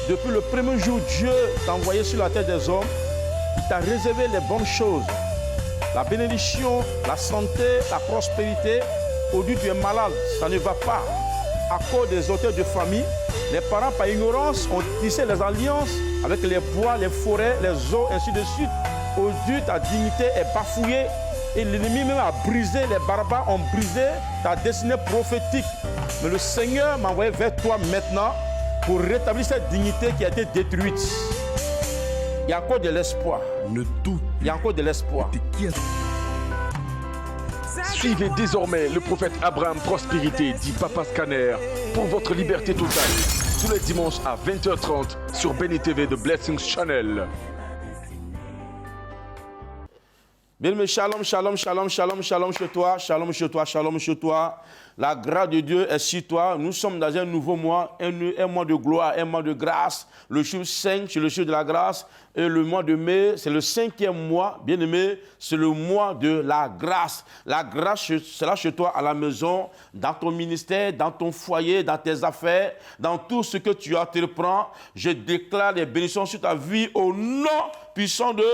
Depuis le premier jour, Dieu t'a envoyé sur la terre des hommes. Il t'a réservé les bonnes choses. La bénédiction, la santé, la prospérité. Aujourd'hui, tu es malade, ça ne va pas. À cause des auteurs de famille, les parents, par ignorance, ont tissé les alliances avec les bois, les forêts, les eaux, ainsi de suite. Aujourd'hui, ta dignité est bafouillée et l'ennemi même a brisé, les barbares ont brisé ta destinée prophétique. Mais le Seigneur m'a envoyé vers toi maintenant pour rétablir cette dignité qui a été détruite. Il y a encore de l'espoir. Il y a encore de l'espoir. Suivez désormais le prophète Abraham Prospérité, dit Papa Scanner, pour votre liberté totale. Tous les dimanches à 20h30 sur Béni TV de Blessings Channel. Bien-aimé, shalom, shalom, shalom, shalom, shalom chez toi, shalom chez toi, shalom chez toi. La grâce de Dieu est sur toi. Nous sommes dans un nouveau mois, un mois de gloire, un mois de grâce. Le jour 5, c'est le jour de la grâce. Et le mois de mai, c'est le 5e mois. Bien-aimé, c'est le mois de la grâce. La grâce, c'est là chez toi, à la maison, dans ton ministère, dans ton foyer, dans tes affaires, dans tout ce que tu entreprends. Je déclare les bénédictions sur ta vie au nom puissant de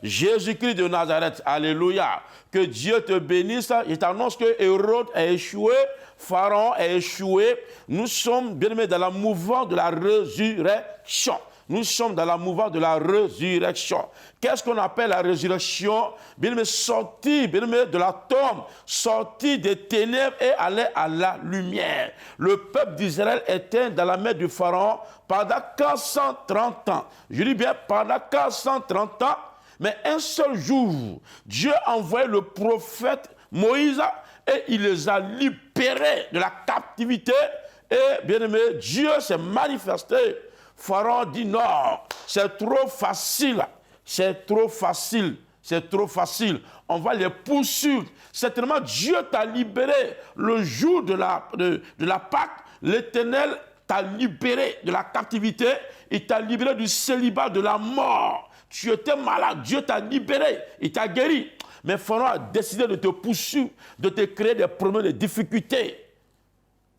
Jésus-Christ de Nazareth. Alléluia. Que Dieu te bénisse. Je t'annonce que Hérode a échoué, Pharaon a échoué. Nous sommes bien aimés dans la mouvance de la résurrection. Nous sommes dans la mouvance de la résurrection. Qu'est-ce qu'on appelle la résurrection? Bien aimé, sortir, bien aimé, de la tombe, sortir des ténèbres et aller à la lumière. Le peuple d'Israël était dans la main du Pharaon pendant 430 ans. Je dis bien pendant 430 ans. Mais un seul jour, Dieu a envoyé le prophète Moïse et il les a libérés de la captivité. Et bien aimé, Dieu s'est manifesté. Pharaon dit non, c'est trop facile, c'est trop facile, c'est trop facile. On va les poursuivre. Certainement, Dieu t'a libéré le jour de la Pâque. L'Éternel t'a libéré de la captivité. Il t'a libéré du célibat, de la mort. Tu étais malade, Dieu t'a libéré, il t'a guéri. Mais Pharaon a décidé de te poursuivre, de te créer des problèmes, des difficultés.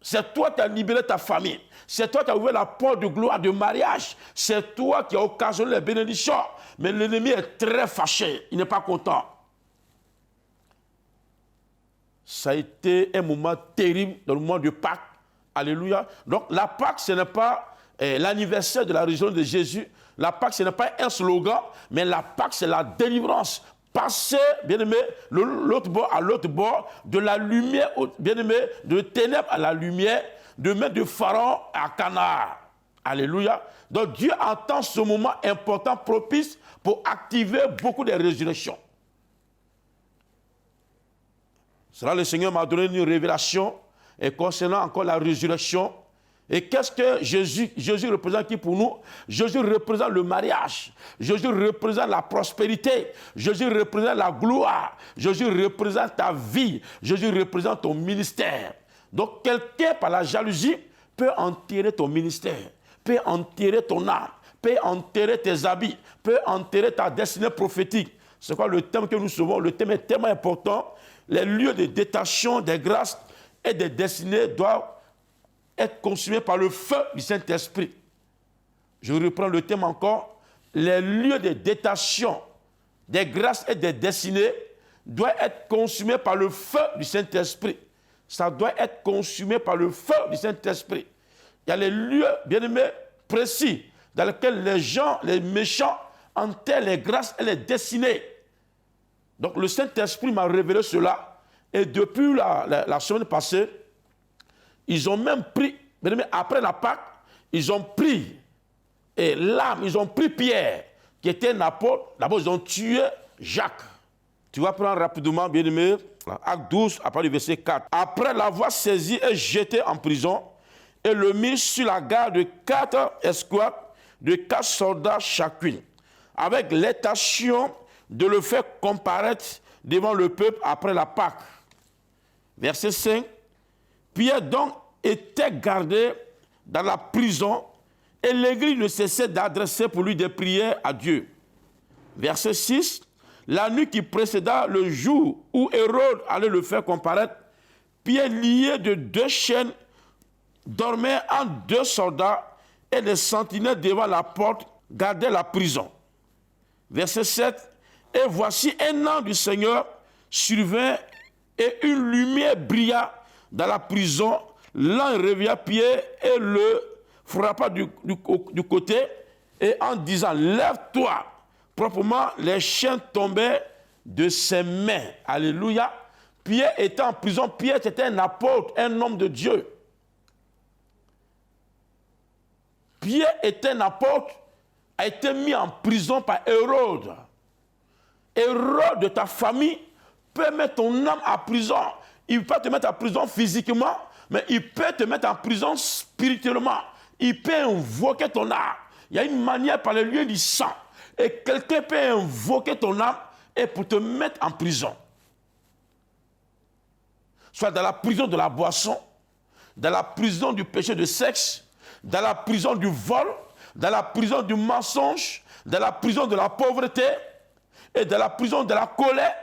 C'est toi qui as libéré ta famille. C'est toi qui as ouvert la porte de gloire, de mariage. C'est toi qui as occasionné les bénédictions. Mais l'ennemi est très fâché, il n'est pas content. Ça a été un moment terrible dans le moment de Pâques. Alléluia. Donc la Pâque, ce n'est pas l'anniversaire de la résurrection de Jésus. La Pâque, ce n'est pas un slogan, mais la Pâque, c'est la délivrance. Passer, bien-aimé, de l'autre bord à l'autre bord, de la lumière, bien-aimé, de ténèbres à la lumière, de mettre de Pharaon à Canaan. Alléluia. Donc Dieu entend ce moment important, propice, pour activer beaucoup de résurrections. Cela, le Seigneur m'a donné une révélation et concernant encore la résurrection. Et qu'est-ce que Jésus représente qui pour nous? Jésus représente le mariage. Jésus représente la prospérité. Jésus représente la gloire. Jésus représente ta vie. Jésus représente ton ministère. Donc quelqu'un par la jalousie peut enterrer ton ministère, peut enterrer ton âme, peut enterrer tes habits, peut enterrer ta destinée prophétique. C'est quoi le thème que nous sauvons? Le thème est tellement important. Les lieux de détachement des grâces et des destinées doivent être consumés par le feu du Saint-Esprit. Je reprends le thème encore. Les lieux de détachement des grâces et des destinées doivent être consumés par le feu du Saint-Esprit. Ça doit être consumé par le feu du Saint-Esprit. Il y a les lieux, bien aimés, précis, dans lesquels les gens, les méchants, enterrent les grâces et les destinées. Donc le Saint-Esprit m'a révélé cela. Et depuis la semaine passée, ils ont même pris, après la Pâque, ils ont pris l'âme, ils ont pris Pierre, qui était un apôtre. D'abord, ils ont tué Jacques. Tu vas prendre rapidement, bien-aimé, Acte 12, après le verset 4. Après l'avoir saisi et jeté en prison, et le mis sur la garde de 4 escouades, de 4 soldats chacune, avec l'intention de le faire comparaître devant le peuple après la Pâque. Verset 5. Pierre donc était gardé dans la prison et l'Église ne cessait d'adresser pour lui des prières à Dieu. Verset 6. La nuit qui précéda le jour où Hérode allait le faire comparaître, Pierre, lié de 2 chaînes, dormait entre 2 soldats et des sentinelles devant la porte gardaient la prison. Verset 7. Et voici un ange du Seigneur survint et une lumière brilla dans la prison. L'ange réveilla Pierre et le frappa du côté et en disant « Lève-toi !» Proprement, les chaînes tombaient de ses mains. Alléluia. Pierre était en prison. Pierre était un apôtre, un homme de Dieu. Pierre était un apôtre, a été mis en prison par Hérode. Hérode de ta famille peut mettre ton âme en prison. Il peut te mettre en prison physiquement, mais il peut te mettre en prison spirituellement. Il peut invoquer ton âme. Il y a une manière par le lieu du sang. Et quelqu'un peut invoquer ton âme et pour te mettre en prison. Soit dans la prison de la boisson, dans la prison du péché de sexe, dans la prison du vol, dans la prison du mensonge, dans la prison de la pauvreté et dans la prison de la colère,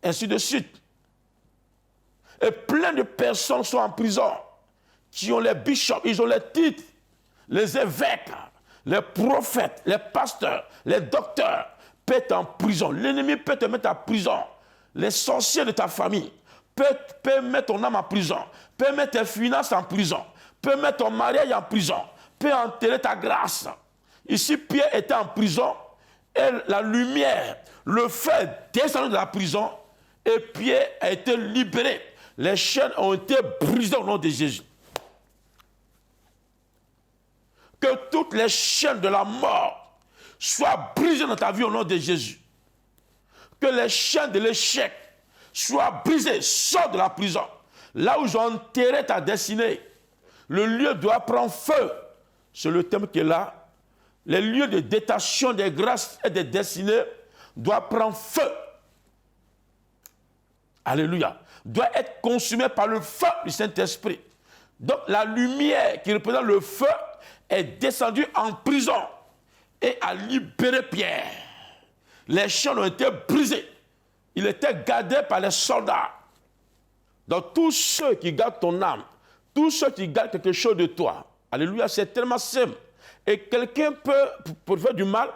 ainsi de suite. Et plein de personnes sont en prison, qui ont les bishops, ils ont les titres, les évêques, les prophètes, les pasteurs, les docteurs peuvent être en prison. L'ennemi peut te mettre en prison. Les sorciers de ta famille peuvent mettre ton âme en prison, peuvent mettre tes finances en prison, peuvent mettre ton mariage en prison, peuvent enterrer ta grâce. Ici, Pierre était en prison et la lumière, le feu descendu de la prison et Pierre a été libéré. Les chaînes ont été brisées au nom de Jésus. Que toutes les chaînes de la mort soient brisées dans ta vie au nom de Jésus. Que les chaînes de l'échec soient brisées. Sors de la prison. Là où ils ont enterré ta destinée, le lieu doit prendre feu. C'est le thème qui est là. Les lieux de détachement des grâces et des destinées doivent prendre feu. Alléluia. Doit être consumé par le feu du Saint-Esprit. Donc la lumière qui représente le feu est descendu en prison et a libéré Pierre. Les chaînes ont été brisées. Il était gardé par les soldats. Donc tous ceux qui gardent ton âme, tous ceux qui gardent quelque chose de toi, alléluia, c'est tellement simple. Et quelqu'un peut, pour faire du mal,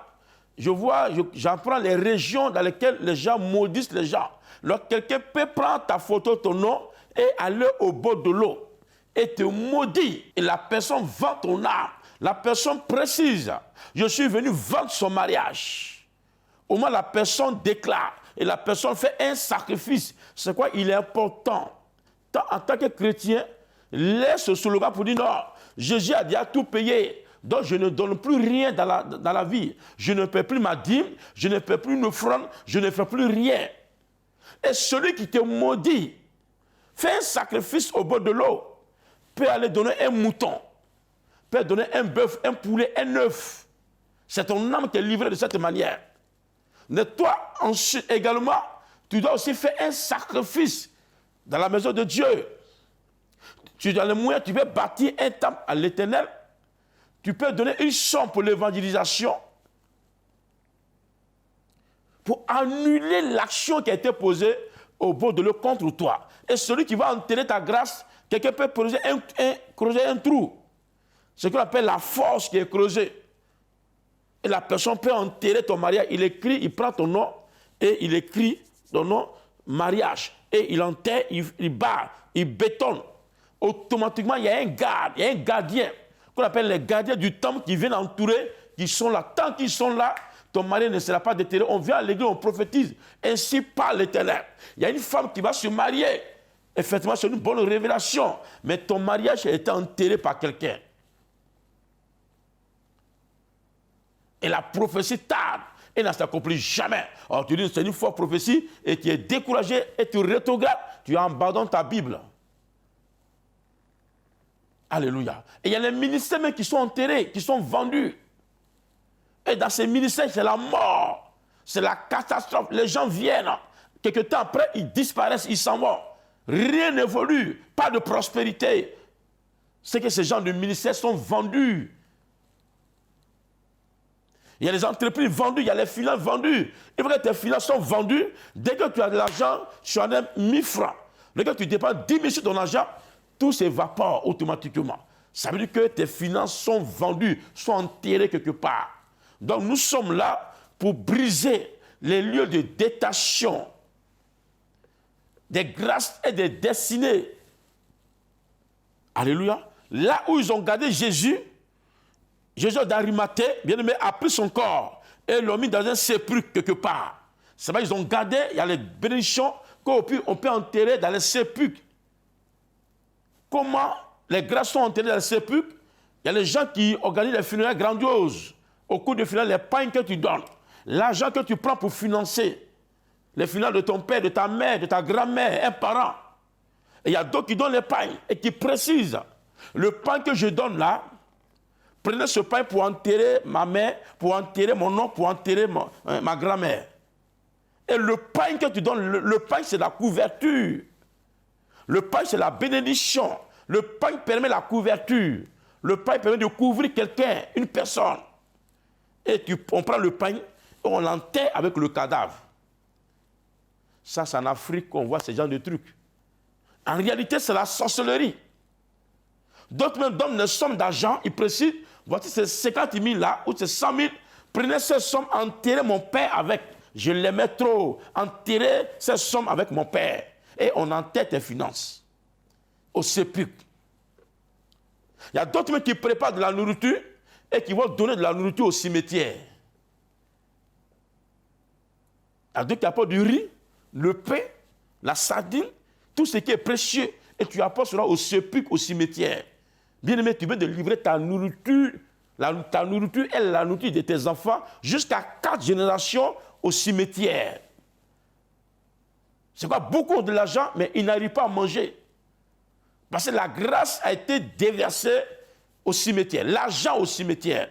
j'apprends les régions dans lesquelles les gens maudissent les gens. Alors quelqu'un peut prendre ta photo, ton nom, et aller au bord de l'eau et te maudit. Et la personne vend ton âme. La personne précise, je suis venu vendre son mariage. Au moins la personne déclare et la personne fait un sacrifice. C'est quoi? Il est important. En tant que chrétien, laisse ce slogan pour dire non, Jésus a déjà tout payé. Donc je ne donne plus rien dans la vie. Je ne paie plus ma dîme, je ne paie plus une offrande, je ne fais plus rien. Et celui qui te maudit, fait un sacrifice au bord de l'eau, peut aller donner un mouton, peut donner un bœuf, un poulet, un œuf. C'est ton âme qui est livrée de cette manière. Mais toi, ensuite, également, tu dois aussi faire un sacrifice dans la maison de Dieu. Tu as les moyens, tu peux bâtir un temple à l'Éternel. Tu peux donner une somme pour l'évangélisation, pour annuler l'action qui a été posée au bord de l'eau contre toi. Et celui qui va enterrer ta grâce, quelqu'un peut creuser un trou. Ce qu'on appelle la force qui est creusée. Et la personne peut enterrer ton mariage. Il écrit, il prend ton nom et il écrit ton nom, mariage. Et il enterre, il barre, il bétonne. Automatiquement, il y a un garde, il y a un gardien, qu'on appelle les gardiens du temple qui viennent entourer, qui sont là. Tant qu'ils sont là, ton mari ne sera pas déterré. On vient à l'église, on prophétise. Ainsi parle l'Éternel. Il y a une femme qui va se marier. Effectivement, c'est une bonne révélation. Mais ton mariage a été enterré par quelqu'un. Et la prophétie tarde. Et ne s'accomplit jamais. Alors tu dis, c'est une fausse prophétie et tu es découragé et tu rétrogrades. Tu abandonnes ta Bible. Alléluia. Et il y a les ministères même qui sont enterrés, qui sont vendus. Et dans ces ministères, c'est la mort. C'est la catastrophe. Les gens viennent. Quelque temps après, ils disparaissent, ils s'en vont. Rien n'évolue. Pas de prospérité. C'est que ces gens de ministères sont vendus. Il y a les entreprises vendues, il y a les finances vendues. Il faut que tes finances sont vendues. Dès que tu as de l'argent, tu en as 1000 francs. Dès que tu dépenses 10 000 sur ton argent, tout s'évapore automatiquement. Ça veut dire que tes finances sont vendues, sont enterrées quelque part. Donc nous sommes là pour briser les lieux de détachement des grâces et des destinées. Alléluia. Là où ils ont gardé Jésus d'Arimathée, bien aimé, a pris son corps et l'ont mis dans un sépulcre quelque part. C'est vrai, ils ont gardé, il y a les bénédictions qu'on peut enterrer dans les sépulcres. Comment les grâces sont enterrées dans les sépulcres? Il y a les gens qui organisent les funérailles grandioses. Au cours des funérailles, les pains que tu donnes, l'argent que tu prends pour financer les funérailles de ton père, de ta mère, de ta grand-mère, un parent. Et il y a d'autres qui donnent les pains et qui précisent. Le pain que je donne là, prenez ce pain pour enterrer ma mère, pour enterrer mon oncle, pour enterrer ma grand-mère. Et le pain que tu donnes, le pain c'est la couverture. Le pain c'est la bénédiction. Le pain permet la couverture. Le pain permet de couvrir quelqu'un, une personne. Et on prend le pain et on l'enterre avec le cadavre. Ça, c'est en Afrique qu'on voit ce genre de trucs. En réalité, c'est la sorcellerie. D'autres même donnent des sommes d'argent, ils précisent, voici ces 50 000 là, ou ces 100 000, prenez ces sommes, enterrez mon père avec. Je l'aimais trop. Enterrez ces sommes avec mon père. Et on enterre tes finances au sépulcre. Il y a d'autres même qui préparent de la nourriture et qui vont donner de la nourriture au cimetière. Il y a d'autres qui apportent du riz, le pain, la sardine, tout ce qui est précieux, et tu apportes cela au sépulcre, au cimetière. Bien-aimé, tu veux de livrer ta nourriture et la nourriture de tes enfants jusqu'à 4 générations au cimetière. C'est quoi? Beaucoup de l'argent, mais ils n'arrivent pas à manger. Parce que la grâce a été déversée au cimetière, l'argent au cimetière.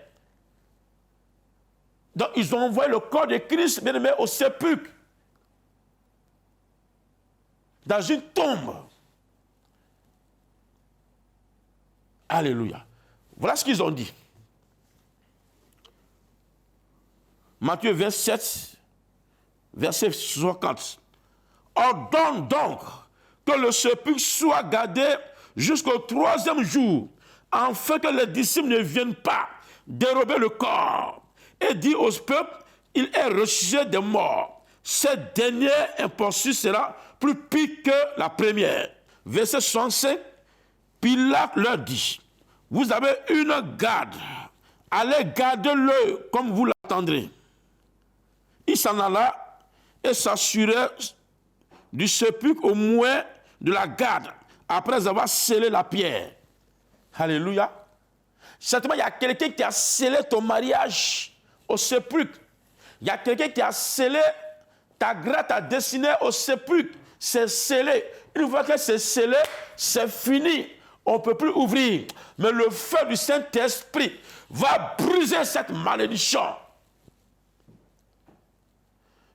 Donc ils ont envoyé le corps de Christ, bien-aimé, au sépulcre. Dans une tombe. Alléluia. Voilà ce qu'ils ont dit. Matthieu 27, verset 50. Ordonne donc que le sépulcre soit gardé jusqu'au 3e jour, afin que les disciples ne viennent pas dérober le corps. Et dit au peuple, il est ressuscité des morts. Cette dernière imposture sera plus pire que la première. Verset 65, Pilate leur dit, vous avez une garde, allez garder-le comme vous l'attendrez. Il s'en alla et s'assurait du sépulcre au moins de la garde, après avoir scellé la pierre. Alléluia. Certainement, il y a quelqu'un qui a scellé ton mariage au sépulcre. Il y a quelqu'un qui a scellé ta grâce, ta destinée au sépulcre. C'est scellé. Une fois que c'est scellé, c'est fini. On ne peut plus ouvrir. Mais le feu du Saint-Esprit va briser cette malédiction.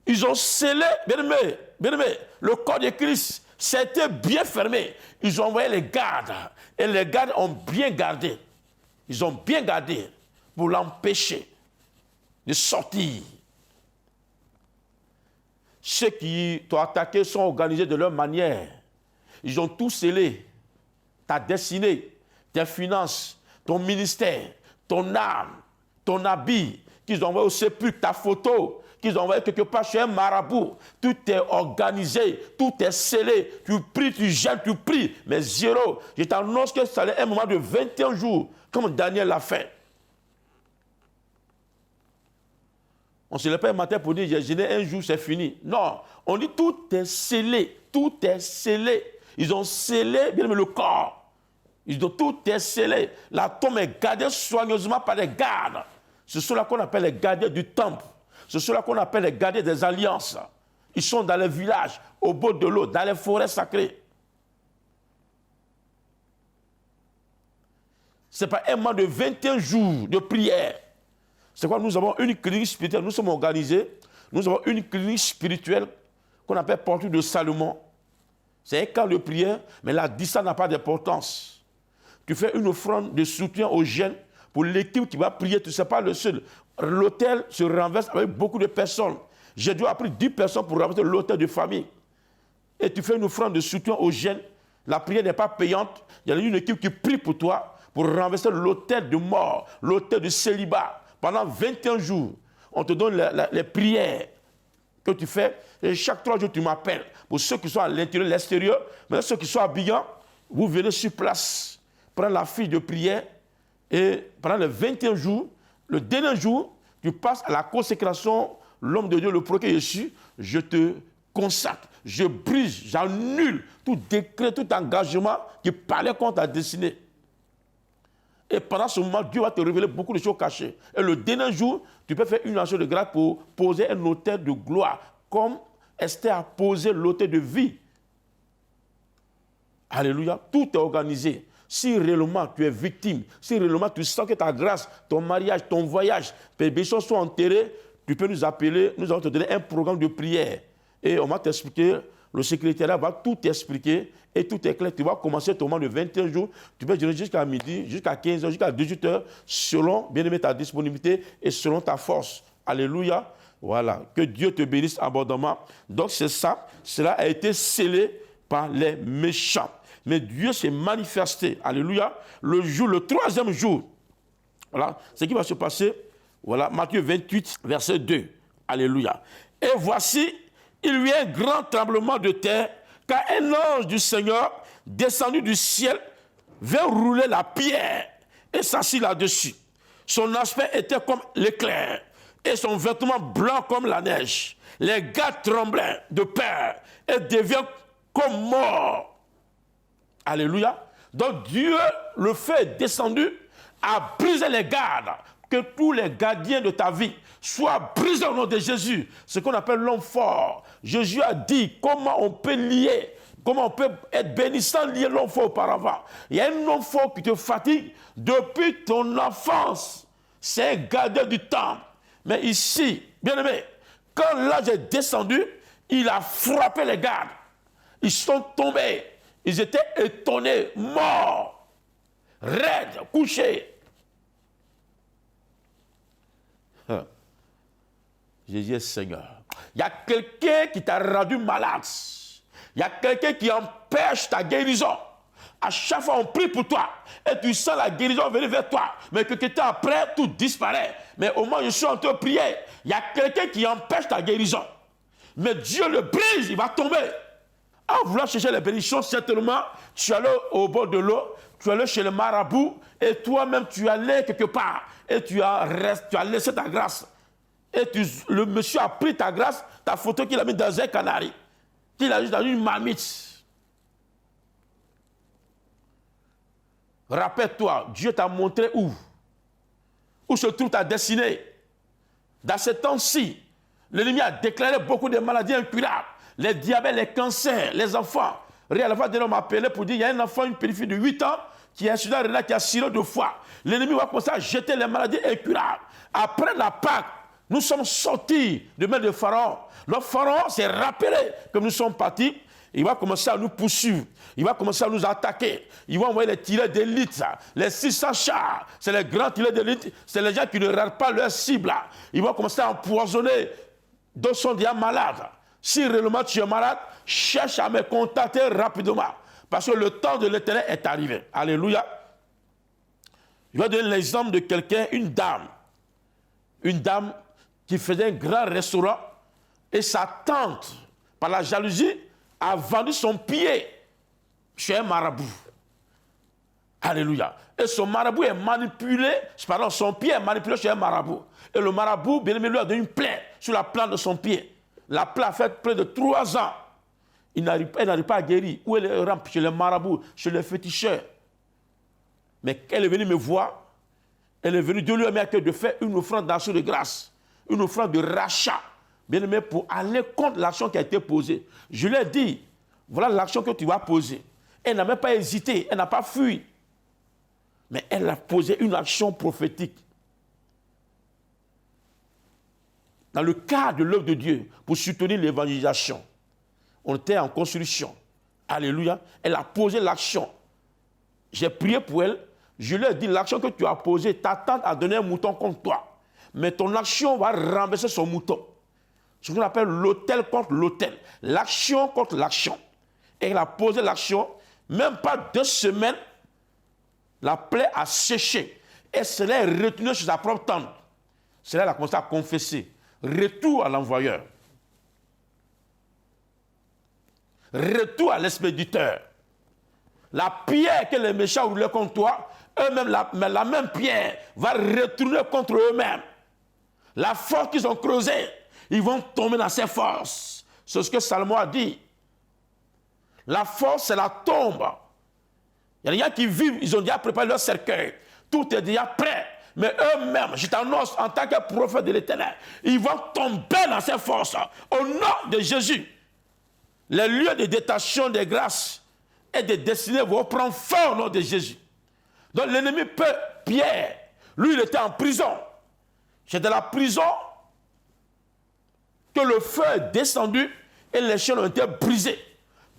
Ils ont scellé, bien-aimé, le corps de Christ, c'était bien fermé. Ils ont envoyé les gardes. Et les gardes ont bien gardé. Ils ont bien gardé pour l'empêcher de sortir. Ceux qui t'ont attaqué sont organisés de leur manière. Ils ont tout scellé. Ta destinée, tes finances, ton ministère, ton âme, ton habit, qu'ils ont envoyé au sépulcre, ta photo, qu'ils ont envoyé quelque part chez un marabout. Tout est organisé, tout est scellé. Tu pries, tu jeûnes, tu pries. Mais zéro. Je t'annonce que ça allait un moment de 21 jours, comme Daniel l'a fait. On ne se lève pas un matin pour dire, j'ai jeûné un jour, c'est fini. Non, on dit tout est scellé, tout est scellé. Ils ont scellé, bien aimé, le corps. Tout est scellé. La tombe est gardée soigneusement par les gardes. C'est ceux-là qu'on appelle les gardiens du temple. C'est ceux-là qu'on appelle les gardiens des alliances. Ils sont dans les villages, au bord de l'eau, dans les forêts sacrées. Ce n'est pas un mois de 21 jours de prière. C'est quoi? Nous avons une clinique spirituelle, nous sommes organisés. Nous avons une clinique spirituelle qu'on appelle Porte de Salomon. C'est un camp de prière, mais la distance n'a pas d'importance. Tu fais une offrande de soutien aux jeunes pour l'équipe qui va prier. Tu ne sais pas le seul. L'hôtel se renverse avec beaucoup de personnes. J'ai dû appeler 10 personnes pour renverser l'hôtel de famille. Et tu fais une offrande de soutien aux jeunes. La prière n'est pas payante. Il y a une équipe qui prie pour toi, pour renverser l'autel de mort, l'autel de célibat. Pendant 21 jours, on te donne les prières que tu fais. Et chaque 3 jours, tu m'appelles. Pour ceux qui sont à l'intérieur, l'extérieur, mais ceux qui sont habillants, vous venez sur place, prendre la fiche de prière. Et pendant les 21 jours, le dernier jour, tu passes à la consécration, l'homme de Dieu, le prophète Jésus, je te consacre, je brise, j'annule tout décret, tout engagement qui parlait contre ta destinée. Et pendant ce moment, Dieu va te révéler beaucoup de choses cachées. Et le dernier jour, tu peux faire une action de grâce pour poser un autel de gloire, comme Esther a posé l'autel de vie. Alléluia. Tout est organisé. Si réellement tu es victime, si réellement tu sens que ta grâce, ton mariage, ton voyage, tes bénédictions sont enterrés, tu peux nous appeler, nous allons te donner un programme de prière. Et on va t'expliquer, le secrétariat va tout t'expliquer et tout est clair. Tu vas commencer ton moment de 21 jours, tu peux durer jusqu'à midi, jusqu'à 15h, jusqu'à 18h, selon, bien aimé, ta disponibilité et selon ta force. Alléluia. Voilà. Que Dieu te bénisse abondamment. Donc c'est ça, cela a été scellé par les méchants. Mais Dieu s'est manifesté, alléluia, le 3e jour. Voilà, ce qui va se passer, voilà, Matthieu 28, verset 2. Alléluia. Et voici, il y a un grand tremblement de terre, car un ange du Seigneur, descendu du ciel, vint rouler la pierre et s'assit là-dessus. Son aspect était comme l'éclair, et son vêtement blanc comme la neige. Les gars tremblaient de peur et deviennent comme morts. Alléluia. Donc Dieu, le feu est descendu, a brisé les gardes. Que tous les gardiens de ta vie soient brisés au nom de Jésus. Ce qu'on appelle l'homme fort. Jésus a dit comment on peut lier, comment on peut être béni sans lier l'homme fort auparavant. Il y a un homme fort qui te fatigue depuis ton enfance. C'est un gardien du temple. Mais ici, bien aimé, quand l'ange est descendu, il a frappé les gardes. Ils sont tombés. Ils étaient étonnés, morts, raides, couchés. Jésus est Seigneur. Il y a quelqu'un qui t'a rendu malade. Il y a quelqu'un qui empêche ta guérison. À chaque fois, on prie pour toi. Et tu sens la guérison venir vers toi. Mais que temps après, tout disparaît. Mais au moment où je suis en train de prier, il y a quelqu'un qui empêche ta guérison. Mais Dieu le brise, il va tomber. En voulant chercher les bénédictions, certainement, tu es allé au bord de l'eau, tu es allé chez le marabout, et toi-même, tu es allé quelque part, et tu as laissé ta grâce. Et le monsieur a pris ta grâce, ta photo qu'il a mis dans un canari, qu'il a mis dans une marmite. Rappelle-toi, Dieu t'a montré où se trouve ta destinée. Dans ce temps-ci, l'ennemi a déclaré beaucoup de maladies incurables. Les diabètes, les cancers, les enfants. Réellement, des gens m'appelaient pour dire il y a un enfant, une petite fille de 8 ans qui est insuffisant rénal, qui a cirrhose de foie. L'ennemi va commencer à jeter les maladies incurables. Après la Pâque, nous sommes sortis de main de Pharaon. Le Pharaon s'est rappelé que nous sommes partis. Il va commencer à nous poursuivre. Il va commencer à nous attaquer. Il va envoyer les tireurs d'élite. Les 600 chars, c'est les grands tireurs d'élite. C'est les gens qui ne ratent pas leur cible. Il va commencer à empoisonner. D'autres sont déjà malades. Si réellement tu es malade, cherche à me contacter rapidement. Parce que le temps de l'Éternel est arrivé. Alléluia. Je vais donner l'exemple de quelqu'un, une dame. Une dame qui faisait un grand restaurant. Et sa tante, par la jalousie, a vendu son pied chez un marabout. Alléluia. Et son marabout est manipulé, pardon, son pied est manipulé chez un marabout. Et le marabout, bien aimé, lui a donné une plaie sur la plante de son pied. La plaie a fait près de 3 ans. Elle n'arrive pas à guérir. Où elle rampe chez les marabouts, chez les féticheurs. Mais elle est venue me voir. Elle est venue, Dieu lui a mis à cœur de faire une offrande d'action de grâce. Une offrande de rachat. Bien aimé, pour aller contre l'action qui a été posée. Je lui ai dit, voilà l'action que tu vas poser. Elle n'a même pas hésité, elle n'a pas fui. Mais elle a posé une action prophétique. Dans le cadre de l'œuvre de Dieu, pour soutenir l'évangélisation. On était en construction. Alléluia. Elle a posé l'action. J'ai prié pour elle. Je lui ai dit, l'action que tu as posée, ta tante a donné un mouton contre toi. Mais ton action va renverser son mouton. Ce qu'on appelle l'autel contre l'autel. L'action contre l'action. Et elle a posé l'action, même pas 2 semaines, La plaie a séché. Et cela est retourné sur sa propre tente. Cela, elle a commencé à confesser. Retour à l'envoyeur. Retour à l'expéditeur. La pierre que les méchants roulaient contre toi, eux-mêmes, la même pierre va retourner contre eux-mêmes. La force qu'ils ont creusée, ils vont tomber dans ces forces. C'est ce que Salomon a dit. La force, c'est la tombe. Il y a des gens qui vivent, ils ont déjà préparé leur cercueil. Tout est déjà prêt. Mais eux-mêmes, je t'annonce en tant que prophète de l'Éternel, ils vont tomber dans ces forces. Au nom de Jésus, les lieux de détention des grâces et des destinées vont prendre feu au nom de Jésus. Donc l'ennemi Pierre, lui, il était en prison. C'est de la prison que le feu est descendu et les chaînes ont été brisées.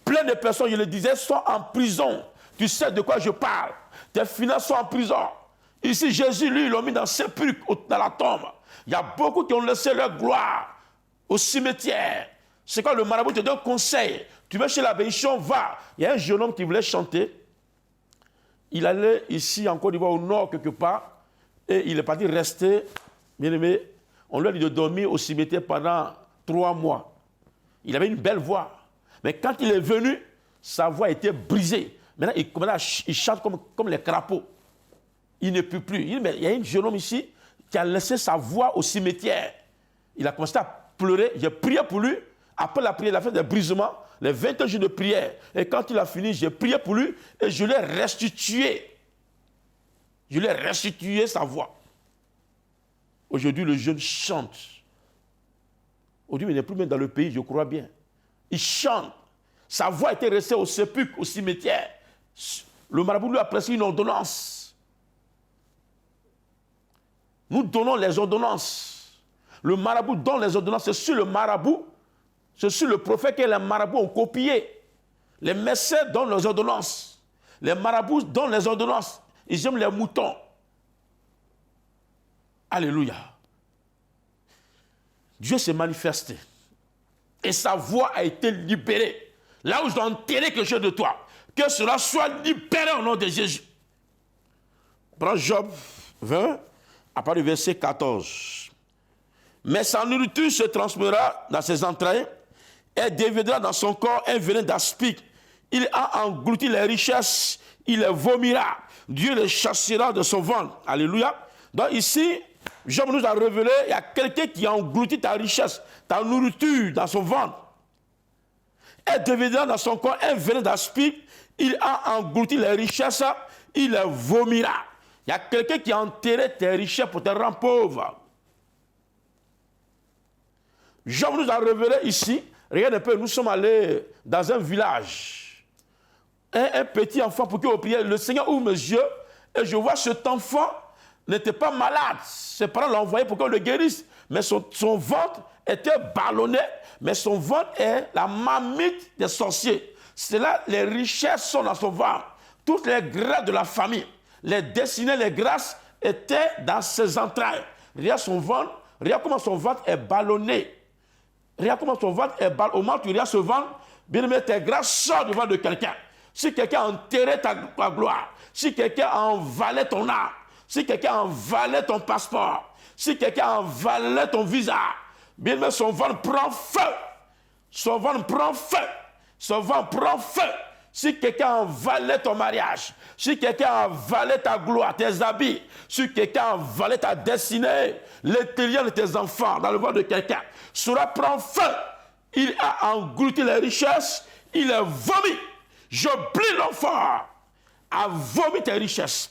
Plein de personnes, je le disais, sont en prison. Tu sais de quoi je parle. Tes finances sont en prison. Ici, Jésus, lui, ils l'ont mis dans le sépulcre, dans la tombe. Il y a beaucoup qui ont laissé leur gloire au cimetière. C'est quand le marabout te donne conseil. Tu vas chez l'abbéichon, va. Il y a un jeune homme qui voulait chanter. Il allait ici, en Côte d'Ivoire, au nord, quelque part. Et il est parti rester, bien aimé. On lui a dit de dormir au cimetière pendant 3 mois. Il avait une belle voix. Mais quand il est venu, sa voix était brisée. Maintenant, il chante comme les crapauds. Il ne peut plus. Il dit, mais il y a un jeune homme ici qui a laissé sa voix au cimetière. Il a commencé à pleurer. J'ai prié pour lui. Après la prière, il a fait des brisements, les 21 jours de prière. Et quand il a fini, j'ai prié pour lui et je lui ai restitué. Je lui ai restitué sa voix. Aujourd'hui, le jeune chante. Aujourd'hui, il n'est plus même dans le pays, je crois bien. Il chante. Sa voix était restée au sépulcre, au cimetière. Le marabout lui a prescrit une ordonnance. Nous donnons les ordonnances. Le marabout donne les ordonnances. C'est sur le marabout, c'est sur le prophète que les marabouts ont copié. Les médecins donnent les ordonnances. Les marabouts donnent les ordonnances. Ils aiment les moutons. Alléluia. Dieu s'est manifesté. Et sa voix a été libérée. Là où je dois enterrer quelque chose de toi, que cela soit libéré au nom de Jésus. Prends Job 20, à partir du verset 14. Mais sa nourriture se transmettra dans ses entrailles et deviendra dans son corps un venin d'aspic. Il a englouti les richesses, il les vomira. Dieu les chassera de son ventre. Alléluia. Donc ici, Job nous a révélé, il y a quelqu'un qui a englouti ta richesse, ta nourriture dans son ventre. Et deviendra dans son corps un venin d'aspic. Il a englouti les richesses, il les vomira. Il y a quelqu'un qui a enterré tes richesses pour te rendre pauvre. Job nous a révélé ici, regarde un peu, nous sommes allés dans un village. Un petit enfant pour qui on priait, le Seigneur ouvre mes yeux et je vois cet enfant n'était pas malade. Ses parents l'ont envoyé pour qu'on le guérisse, mais son ventre était ballonné, mais son ventre est la marmite des sorciers. C'est là, les richesses sont dans son ventre. Toutes les grâces de la famille, les destinées, les grâces étaient dans ses entrailles. Regarde son ventre, regarde comment son ventre est ballonné. Regarde comment son ventre est ballonné. Au moment où tu regardes ce ventre, bien aimé, tes grâces sortent du ventre de quelqu'un. Si quelqu'un a enterré ta gloire, si quelqu'un a envalé ton âme, si quelqu'un a envalé ton passeport, si quelqu'un a envalé ton visa, bien aimé, son ventre prend feu. Son ventre prend feu. Son ventre prend feu. Si quelqu'un a envalé ton mariage, si quelqu'un a envalé ta gloire, tes habits, si quelqu'un a envalé ta destinée, l'intérieur de tes enfants, dans le ventre de quelqu'un, cela prend feu. Il a englouti les richesses, il est vomi. Je prie l'enfant à vomir tes richesses,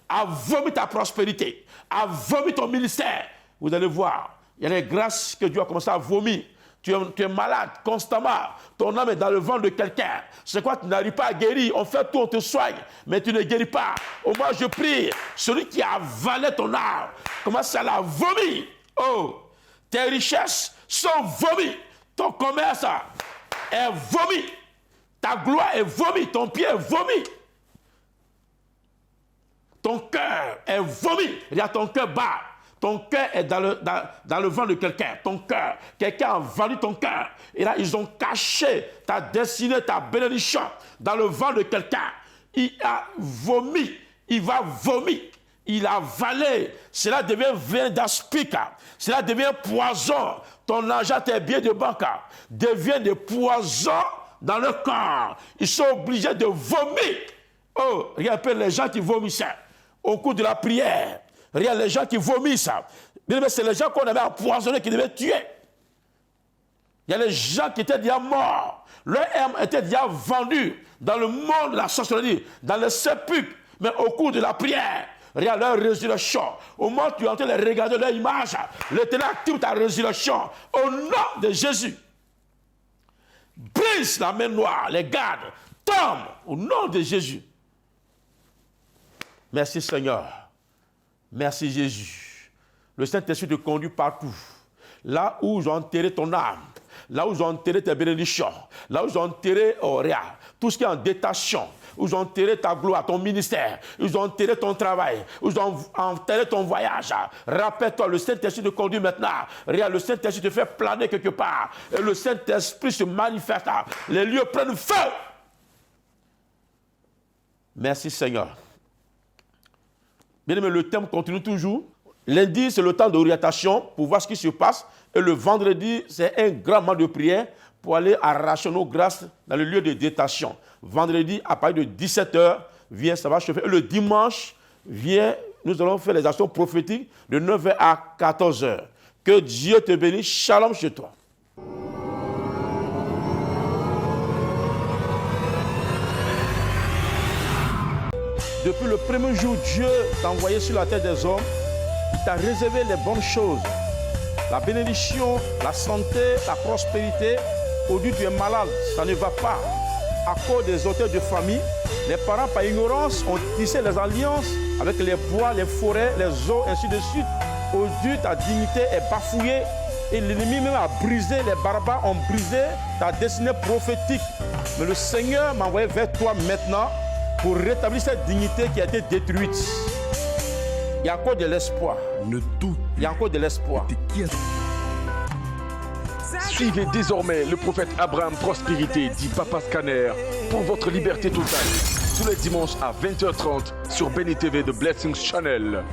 à vomir ta prospérité, à vomir ton ministère. Vous allez voir, il y a des grâces que Dieu a commencé à vomir. Tu es malade constamment. Ton âme est dans le ventre de quelqu'un. C'est quoi? Tu n'arrives pas à guérir. On fait tout, on te soigne, mais tu ne guéris pas. Au moins, je prie. Celui qui a avalé ton âme, commence à la vomir. Oh, tes richesses sont vomies. Ton commerce est vomi. Ta gloire est vomi. Ton pied est vomi. Ton cœur est vomi. Regarde ton cœur bat. Ton cœur est dans le ventre de quelqu'un. Ton cœur. Quelqu'un a valu ton cœur. Et là, ils ont caché ta destinée, ta bénédiction dans le ventre de quelqu'un. Il a vomi. il va vomir. Il a avalé. Cela devient vin d'aspic. Cela devient poison. Ton argent, tes billets de banque devient des poisons dans le corps. Ils sont obligés de vomir. Oh, regarde un peu les gens qui vomissent au cours de la prière. Regarde les gens qui vomissent. C'est les gens qu'on avait empoisonnés qui devaient tuer. Il y a les gens qui étaient déjà morts. Leur âme était déjà vendue dans le monde de la sorcellerie, dans le sépulcre. Mais au cours de la prière, regarde leur résurrection. Au moment où tu es en train de regarder leur image, l'Éternel active ta résurrection. Au nom de Jésus. Brise la main noire, les gardes, tombe au nom de Jésus. Merci Seigneur. Merci Jésus. Le Saint-Esprit te conduit partout. Là où j'ai enterré ton âme, là où j'ai enterré tes bénédictions, là où j'ai enterré tout ce qui est en détachement, où j'ai enterré ta gloire, ton ministère, où j'ai enterré ton travail, où j'ai enterré ton voyage. Rappelle-toi, le Saint-Esprit te conduit maintenant. Regarde, le Saint-Esprit te fait planer quelque part. Et le Saint-Esprit se manifeste. Les lieux prennent feu. Merci Seigneur. Bien aimé, le thème continue toujours. Lundi, c'est le temps d'orientation pour voir ce qui se passe. Et le vendredi, c'est un grand moment de prière pour aller arracher nos grâces dans le lieu de détachement. Vendredi, à partir de 17h, viens, ça va chauffer. Et le dimanche, viens, nous allons faire les actions prophétiques de 9h à 14h. Que Dieu te bénisse. Shalom chez toi. Depuis le premier jour, Dieu t'a envoyé sur la terre des hommes. Il t'a réservé les bonnes choses. La bénédiction, la santé, la prospérité. Aujourd'hui, tu es malade, ça ne va pas. À cause des auteurs de famille, les parents, par ignorance, ont tissé les alliances avec les bois, les forêts, les eaux, ainsi de suite. Aujourd'hui, ta dignité est bafouillée et l'ennemi même a brisé, les barbares ont brisé ta destinée prophétique. Mais le Seigneur m'a envoyé vers toi maintenant pour rétablir cette dignité qui a été détruite. Il y a encore de l'espoir. Ne doute. Il y a encore de l'espoir. Suivez désormais le prophète Abraham Prospérité, dit Papa Scanner, pour votre liberté totale. Tous les dimanches à 20h30 sur BNTV de Blessings Channel.